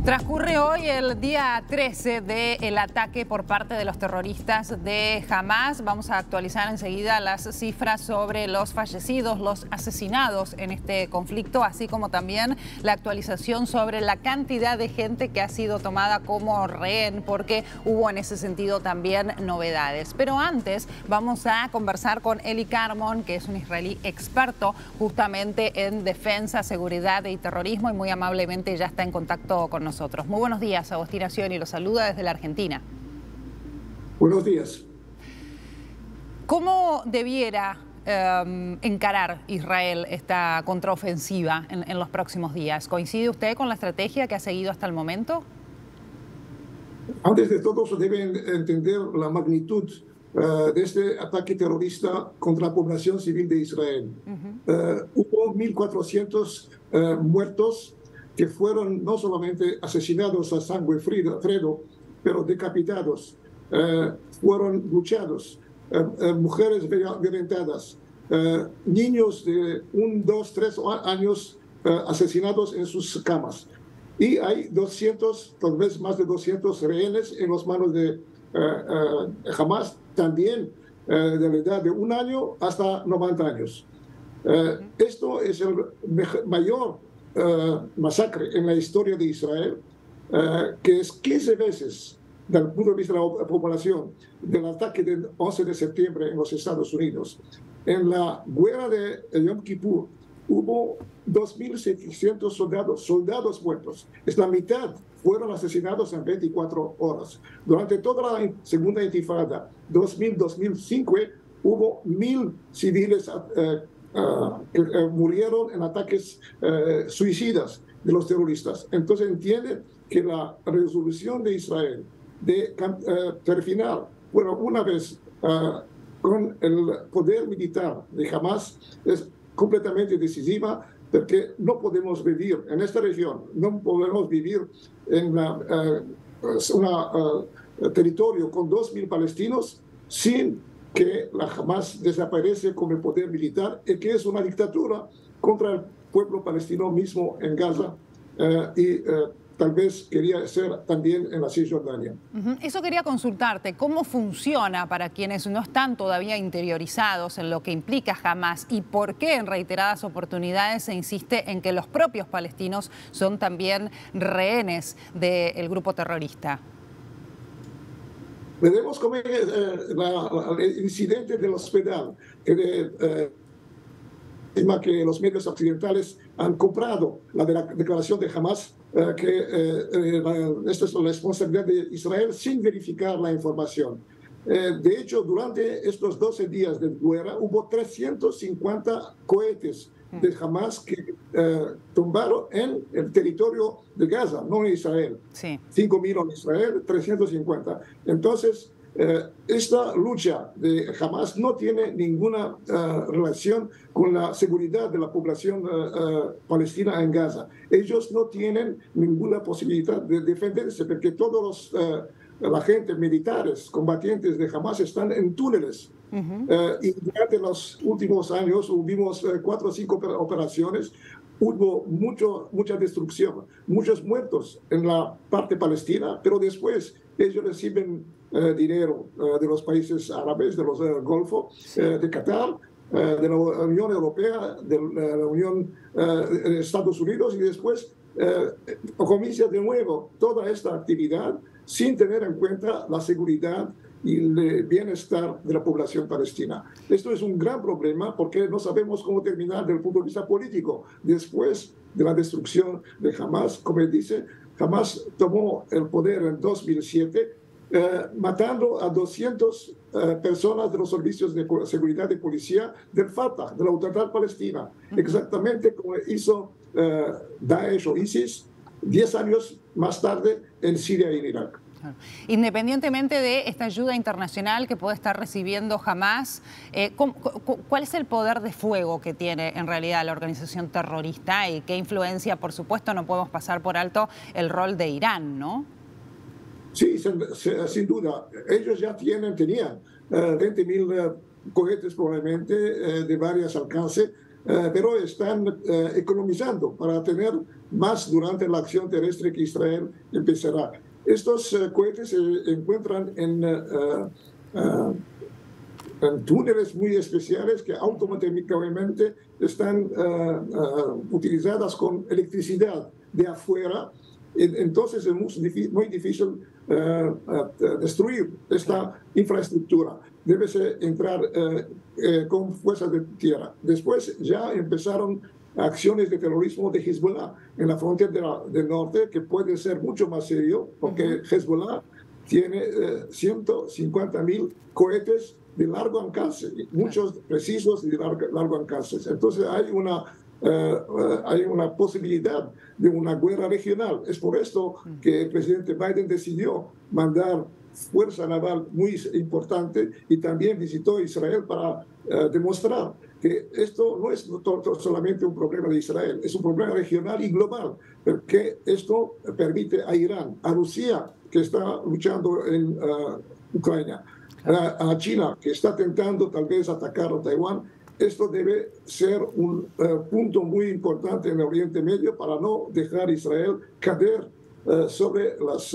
Transcurre hoy el día 13 del ataque por parte de los terroristas de Hamas. Vamos a actualizar enseguida las cifras sobre los fallecidos, los asesinados en este conflicto, así como también la actualización sobre la cantidad de gente que ha sido tomada como rehén, porque hubo en ese sentido también novedades. Pero antes vamos a conversar con Eli Carmon, que es un israelí experto justamente en defensa, seguridad y terrorismo, y muy amablemente ya está en contacto con nosotros. Muy buenos días, Agustina Scioni, los saluda desde la Argentina. Buenos días. ¿Cómo debiera encarar Israel esta contraofensiva en los próximos días? ¿Coincide usted con la estrategia que ha seguido hasta el momento? Antes de todo, se debe entender la magnitud de este ataque terrorista contra la población civil de Israel. Hubo 1.400 muertos que fueron no solamente asesinados a sangre frío, pero decapitados, fueron luchados, mujeres violentadas, niños de 1, 2, 3 años asesinados en sus camas. Y hay 200, tal vez más de 200 rehenes en las manos de Hamas, también de la edad de 1 año hasta 90 años. Esto es el mayor masacre en la historia de Israel, que es 15 veces, desde el punto de vista de la población, del ataque del 11 de septiembre en los Estados Unidos. En la guerra de Yom Kippur hubo 2.700 soldados muertos. Es la mitad fueron asesinados en 24 horas. Durante toda la segunda intifada, 2000-2005, hubo 1.000 civiles que murieron en ataques suicidas de los terroristas. Entonces entiende que la resolución de Israel de terminar, bueno, una vez con el poder militar de Hamas es completamente decisiva, porque no podemos vivir en esta región, no podemos vivir en un territorio con 2.000 palestinos sin que la Hamas desaparece como poder militar y que es una dictadura contra el pueblo palestino mismo en Gaza y tal vez quería ser también en la Cisjordania. Eso quería consultarte, ¿cómo funciona para quienes no están todavía interiorizados en lo que implica Hamas y por qué en reiteradas oportunidades se insiste en que los propios palestinos son también rehenes del grupo terrorista? Veremos cómo el incidente del hospital, que los medios occidentales han comprado la declaración de Hamas, esta es la responsabilidad de Israel sin verificar la información. De hecho, durante estos 12 días de guerra hubo 350 cohetes de Hamas que tumbaron en el territorio de Gaza, no en Israel. Sí. 5.000 en Israel, 350. Entonces, esta lucha de Hamas no tiene ninguna relación con la seguridad de la población palestina en Gaza. Ellos no tienen ninguna posibilidad de defenderse porque todos los agentes militares, combatientes de Hamas están en túneles. Y durante los últimos años hubimos 4 o 5 operaciones. Hubo mucha destrucción, muchos muertos en la parte palestina, pero después ellos reciben dinero de los países árabes, de los Golfo, de Qatar, de la Unión Europea, de la Unión de Estados Unidos, y después comienza de nuevo toda esta actividad sin tener en cuenta la seguridad y el bienestar de la población palestina. Esto es un gran problema porque no sabemos cómo terminar desde el punto de vista político. Después de la destrucción de Hamas, como él dice, Hamas tomó el poder en 2007, matando a 200 personas de los servicios de seguridad y policía del Fatah, de la Autoridad Palestina, exactamente como hizo Daesh o ISIS 10 años más tarde en Siria y en Irak. Independientemente de esta ayuda internacional que puede estar recibiendo Hamas, ¿cuál es el poder de fuego que tiene en realidad la organización terrorista y qué influencia? Por supuesto, no podemos pasar por alto el rol de Irán, ¿no? Sí, sin duda. Ellos ya tenían 20.000 cohetes probablemente de varios alcances pero están economizando para tener más durante la acción terrestre que Israel empezará. Estos cohetes se encuentran en túneles muy especiales que automáticamente están utilizadas con electricidad de afuera. Entonces es muy difícil destruir esta infraestructura. Debe entrar con fuerza de tierra. Después ya empezaron acciones de terrorismo de Hezbollah en la frontera del norte, que puede ser mucho más serio, porque Hezbollah tiene 150.000 cohetes de largo alcance, muchos precisos y de largo alcance. Entonces hay una posibilidad de una guerra regional. Es por esto que el presidente Biden decidió mandar fuerza naval muy importante y también visitó Israel para demostrar que esto no es solamente un problema de Israel, es un problema regional y global, porque esto permite a Irán, a Rusia, que está luchando en Ucrania, a China, que está tentando tal vez atacar a Taiwán. Esto debe ser un punto muy importante en el Oriente Medio para no dejar a Israel caer sobre los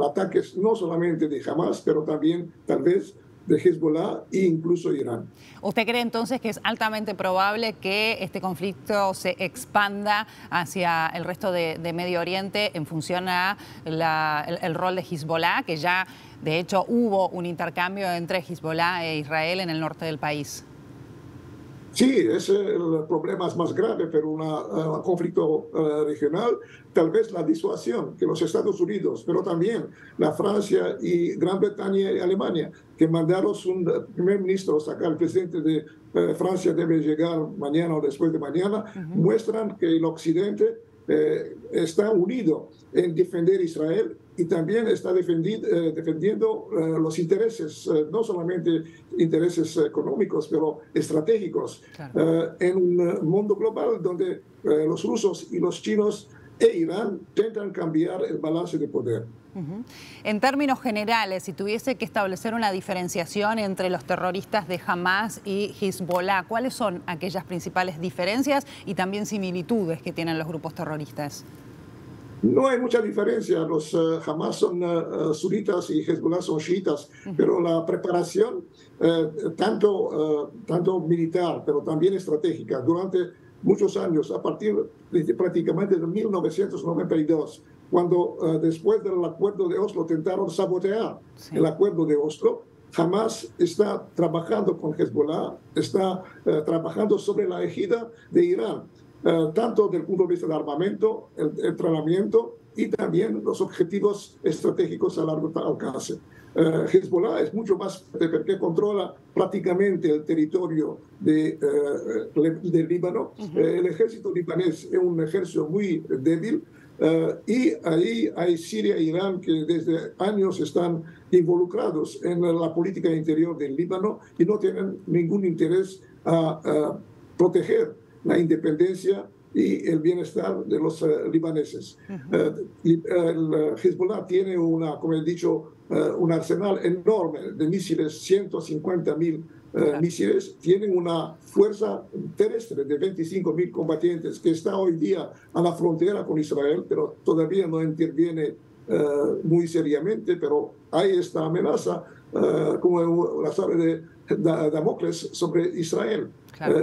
ataques no solamente de Hamas, pero también tal vez de Hezbollah e incluso Irán. ¿Usted cree entonces que es altamente probable que este conflicto se expanda hacia el resto de Medio Oriente en función a el rol de Hezbollah, que ya de hecho hubo un intercambio entre Hezbollah e Israel en el norte del país? Sí, es el problema más grave, pero un conflicto regional, tal vez la disuasión que los Estados Unidos, pero también la Francia y Gran Bretaña y Alemania, que mandaron un primer ministro, el presidente de Francia debe llegar mañana o después de mañana, muestran que el Occidente está unido en defender Israel y también está defendiendo los intereses, no solamente intereses económicos, pero estratégicos, en un mundo global donde los rusos y los chinos e Irán intentan cambiar el balance de poder. En términos generales, si tuviese que establecer una diferenciación entre los terroristas de Hamas y Hezbollah, ¿cuáles son aquellas principales diferencias y también similitudes que tienen los grupos terroristas? No hay mucha diferencia. Los Hamas son sunitas y Hezbollah son chiitas, pero la preparación, tanto militar, pero también estratégica, durante muchos años, a partir de prácticamente de 1992, cuando después del acuerdo de Oslo intentaron sabotear el acuerdo de Oslo, Hamas está trabajando con Hezbollah, está trabajando sobre la égida de Irán, tanto desde el punto de vista del armamento, el entrenamiento y también los objetivos estratégicos a largo alcance. Hezbollah es mucho más porque controla prácticamente el territorio del Líbano. El ejército libanés es un ejército muy débil. Y ahí hay Siria e Irán que desde años están involucrados en la política interior del Líbano y no tienen ningún interés a proteger la independencia y el bienestar de los libaneses. El Hezbollah tiene como he dicho, un arsenal enorme de misiles, 150.000 misiles, tienen una fuerza terrestre de 25.000 combatientes que está hoy día a la frontera con Israel, pero todavía no interviene muy seriamente, pero hay esta amenaza, como la sabe de Damocles, sobre Israel.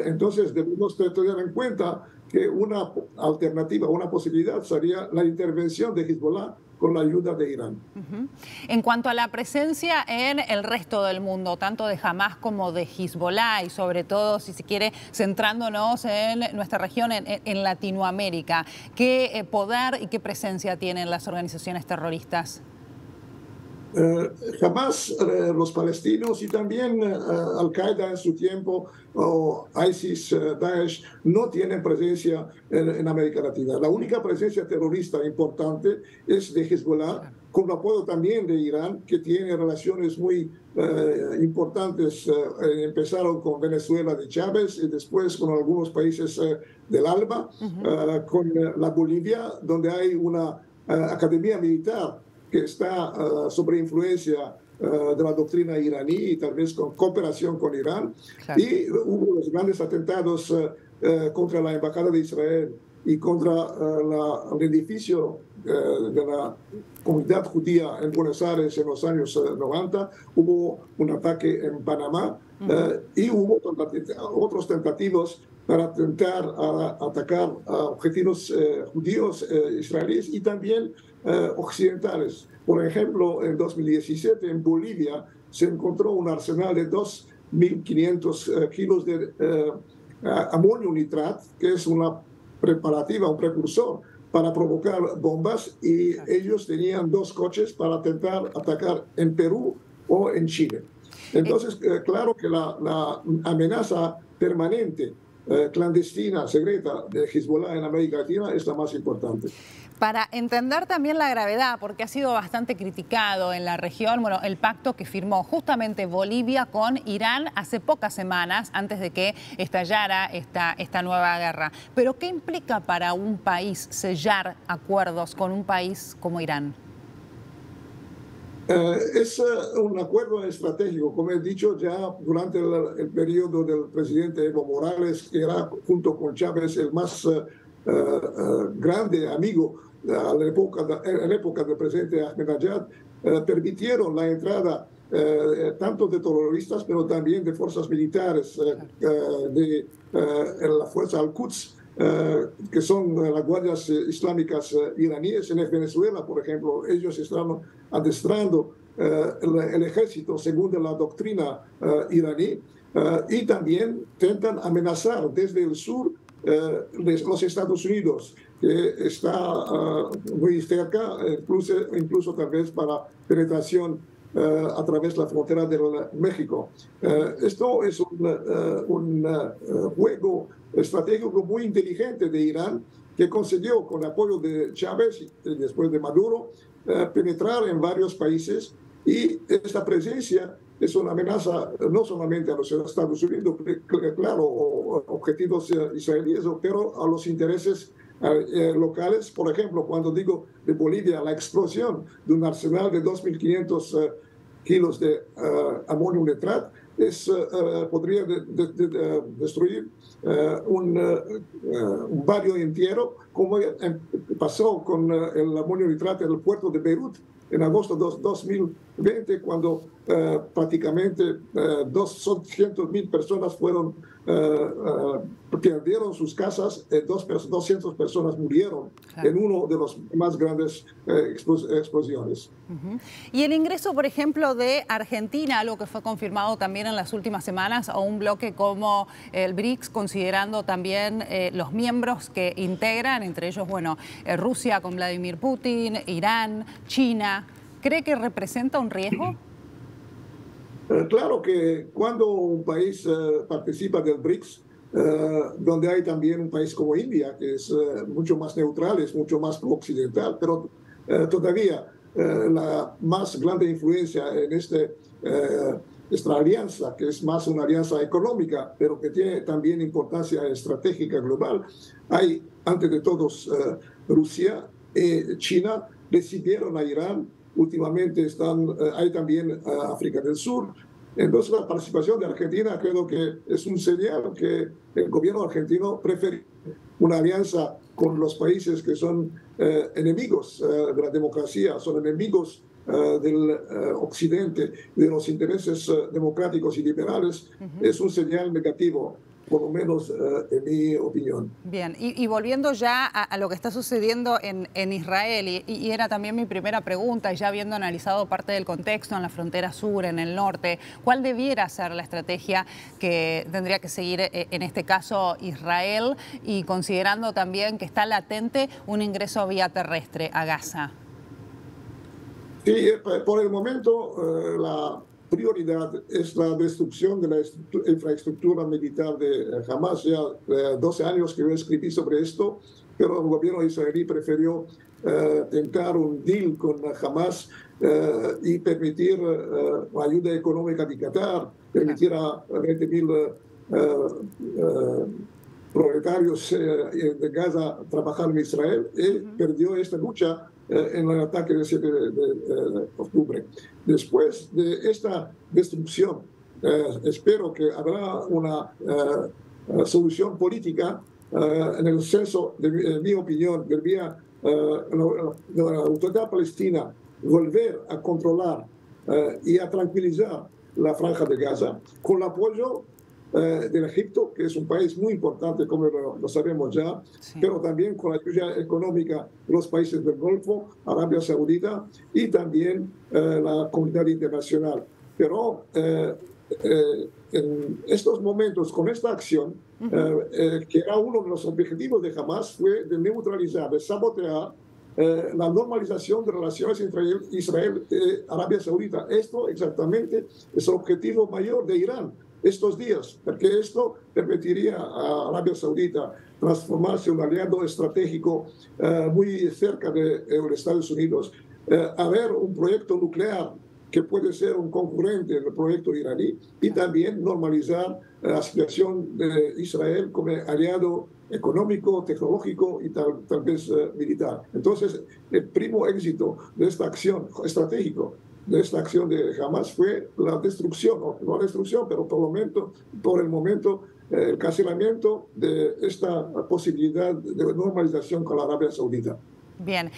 Entonces debemos tener en cuenta que una alternativa, una posibilidad sería la intervención de Hezbollah con la ayuda de Irán. En cuanto a la presencia en el resto del mundo, tanto de Hamas como de Hezbollah, y sobre todo, si se quiere, centrándonos en nuestra región, en Latinoamérica, ¿qué poder y qué presencia tienen las organizaciones terroristas? Jamás los palestinos y también Al-Qaeda en su tiempo o ISIS, Daesh no tienen presencia en América Latina. La única presencia terrorista importante es de Hezbollah, con apoyo también de Irán, que tiene relaciones muy importantes. Empezaron con Venezuela de Chávez y después con algunos países del ALBA, con la Bolivia, donde hay una academia militar que está sobre influencia de la doctrina iraní y tal vez con cooperación con Irán. Claro. Y hubo los grandes atentados contra la Embajada de Israel y contra el edificio de la comunidad judía en Buenos Aires en los años 90. Hubo un ataque en Panamá y hubo otros tentativos para intentar atacar a objetivos judíos israelíes y también occidentales. Por ejemplo, en 2017 en Bolivia se encontró un arsenal de 2.500 kilos de amonio nitrat, que es una preparativa, un precursor para provocar bombas, y ellos tenían 2 coches para intentar atacar en Perú o en Chile. Entonces, claro que la amenaza permanente, clandestina, secreta de Hezbollah en América Latina es la más importante. Para entender también la gravedad, porque ha sido bastante criticado en la región, bueno, el pacto que firmó justamente Bolivia con Irán hace pocas semanas, antes de que estallara esta nueva guerra. Pero, ¿qué implica para un país sellar acuerdos con un país como Irán? Es un acuerdo estratégico, como he dicho ya durante el periodo del presidente Evo Morales, que era junto con Chávez el más grande amigo en la época del presidente Ahmadinejad, permitieron la entrada tanto de terroristas, pero también de fuerzas militares de la fuerza Al-Quds, que son las guardias islámicas iraníes. En Venezuela, por ejemplo, ellos están adestrando el ejército según la doctrina iraní, y también intentan amenazar desde el sur los Estados Unidos, que está muy cerca, incluso tal vez para penetración a través de la frontera de México. Esto es un juego estratégico muy inteligente de Irán, que consiguió, con el apoyo de Chávez y después de Maduro, penetrar en varios países, y esta presencia es una amenaza no solamente a los Estados Unidos, claro, objetivos israelíes, pero a los intereses locales. Por ejemplo, cuando digo de Bolivia, la explosión de un arsenal de 2.500 kilos de amonio nitrat podría destruir un barrio entero, como pasó con el amonio nitrat en el puerto de Beirut en agosto de 2020, cuando prácticamente 200.000 personas perdieron sus casas, 200 personas murieron en uno de los más grandes explosiones. Y el ingreso, por ejemplo, de Argentina, algo que fue confirmado también en las últimas semanas, a un bloque como el BRICS, considerando también los miembros que integran, entre ellos, bueno, Rusia con Vladimir Putin, Irán, China. ¿Cree que representa un riesgo? Claro que cuando un país participa del BRICS, donde hay también un país como India, que es mucho más neutral, es mucho más pro-occidental, pero todavía la más grande influencia en esta alianza, que es más una alianza económica, pero que tiene también importancia estratégica global, hay, antes de todos, Rusia y China recibieron a Irán. Últimamente hay también África del Sur. Entonces, la participación de Argentina creo que es un señal que el gobierno argentino prefiere una alianza con los países que son enemigos de la democracia, son enemigos del Occidente, de los intereses democráticos y liberales. Es un señal negativo, por lo menos en mi opinión. Bien, y volviendo ya a lo que está sucediendo en Israel, y era también mi primera pregunta, ya habiendo analizado parte del contexto en la frontera sur, en el norte, ¿cuál debiera ser la estrategia que tendría que seguir en este caso Israel, y considerando también que está latente un ingreso vía terrestre a Gaza? Sí, por el momento la prioridad es la destrucción de la infraestructura militar de Hamas. Ya 12 años que yo escribí sobre esto, pero el gobierno israelí prefirió tentar un deal con Hamas y permitir la ayuda económica de Qatar, permitir a 20.000 proletarios de Gaza trabajar en Israel, él perdió esta lucha en el ataque del 7 de octubre. Después de esta destrucción, espero que habrá una solución política en el senso, en mi opinión, debería la autoridad palestina volver a controlar y a tranquilizar la franja de Gaza con el apoyo del Egipto, que es un país muy importante, como lo sabemos ya, sí, pero también con la ayuda económica de los países del Golfo, Arabia Saudita y también la comunidad internacional. Pero en estos momentos, con esta acción, que era uno de los objetivos de Hamas, fue de neutralizar, de sabotear la normalización de relaciones entre Israel y Arabia Saudita. Esto exactamente es el objetivo mayor de Irán estos días, porque esto permitiría a Arabia Saudita transformarse en un aliado estratégico muy cerca de los Estados Unidos, haber un proyecto nuclear que puede ser un concurrente del proyecto iraní y también normalizar la situación de Israel como aliado económico, tecnológico y tal vez militar. Entonces, el primo éxito de esta acción estratégico, de esta acción de Hamas fue la destrucción, no la destrucción, pero por el momento el cancelamiento de esta posibilidad de normalización con la Arabia Saudita. Bien,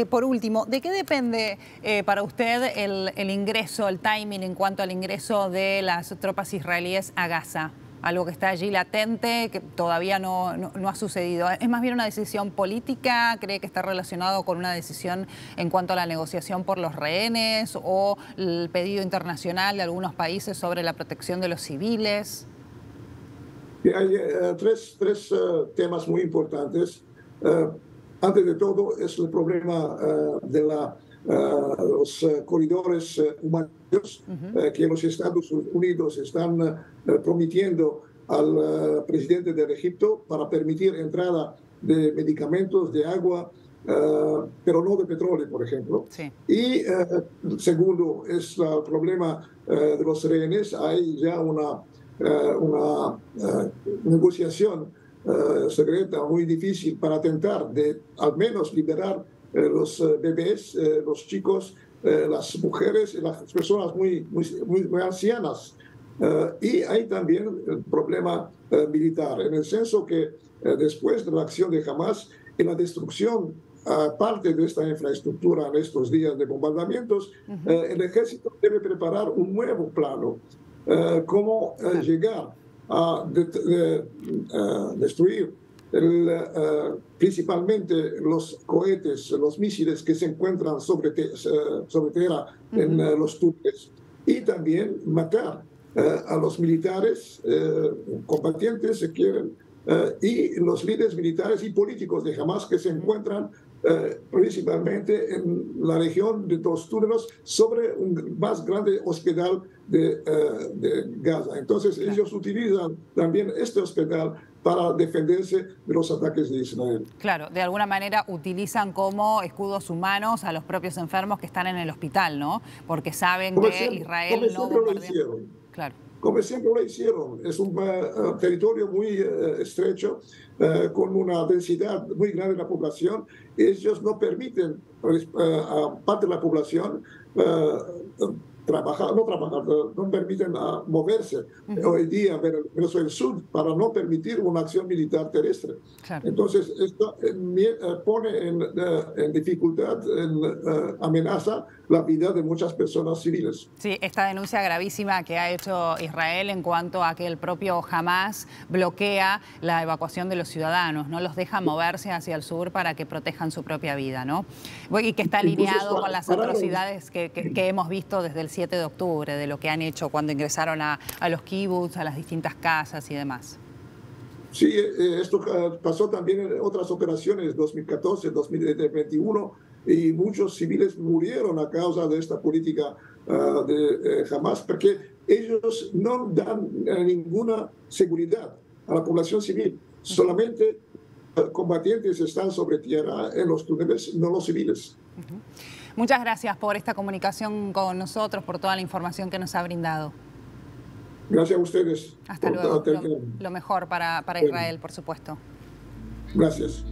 por último, ¿de qué depende para usted el ingreso, el timing en cuanto al ingreso de las tropas israelíes a Gaza? Algo que está allí latente, que todavía no ha sucedido. ¿Es más bien una decisión política? ¿Cree que está relacionado con una decisión en cuanto a la negociación por los rehenes o el pedido internacional de algunos países sobre la protección de los civiles? Hay tres temas muy importantes. Antes de todo es el problema de los corredores humanitarios que los Estados Unidos están prometiendo al presidente del Egipto para permitir entrada de medicamentos, de agua, pero no de petróleo, por ejemplo. Sí. Y segundo es el problema de los rehenes. Hay ya una negociación secreta muy difícil para intentar de al menos liberar los bebés, los chicos, las mujeres y las personas muy ancianas. Y hay también el problema militar, en el senso que después de la acción de Hamas y la destrucción parte de esta infraestructura en estos días de bombardamientos, el ejército debe preparar un nuevo plano, cómo llegar a destruir principalmente los cohetes, los misiles que se encuentran sobre tierra en los túneles, y también matar a los militares combatientes, si quieren, y los líderes militares y políticos de Hamas que se encuentran principalmente en la región de los túneles sobre un más grande hospital de Gaza. Entonces ellos utilizan también este hospital para defenderse de los ataques de Israel. Claro, de alguna manera utilizan como escudos humanos a los propios enfermos que están en el hospital, ¿no? Porque saben que Israel no bombardea. Claro. Como siempre lo hicieron. Es un territorio muy estrecho, con una densidad muy grande de la población. Ellos no permiten a parte de la población no permiten moverse hoy día verso el sur para no permitir una acción militar terrestre. Claro. Entonces, esto pone en dificultad, amenaza la vida de muchas personas civiles. Sí, esta denuncia gravísima que ha hecho Israel en cuanto a que el propio Hamas bloquea la evacuación de los ciudadanos, no los deja moverse hacia el sur para que protejan su propia vida, ¿no? Y que está alineado con las atrocidades que hemos visto desde el 7 de octubre, de lo que han hecho cuando ingresaron a los kibbutz, a las distintas casas y demás. Sí, esto pasó también en otras operaciones, 2014, 2021, y muchos civiles murieron a causa de esta política de Hamas, porque ellos no dan ninguna seguridad a la población civil. Solamente combatientes están sobre tierra en los túneles, no los civiles. Muchas gracias por esta comunicación con nosotros, por toda la información que nos ha brindado. Gracias a ustedes. Hasta luego. Lo mejor para Israel, por supuesto. Gracias.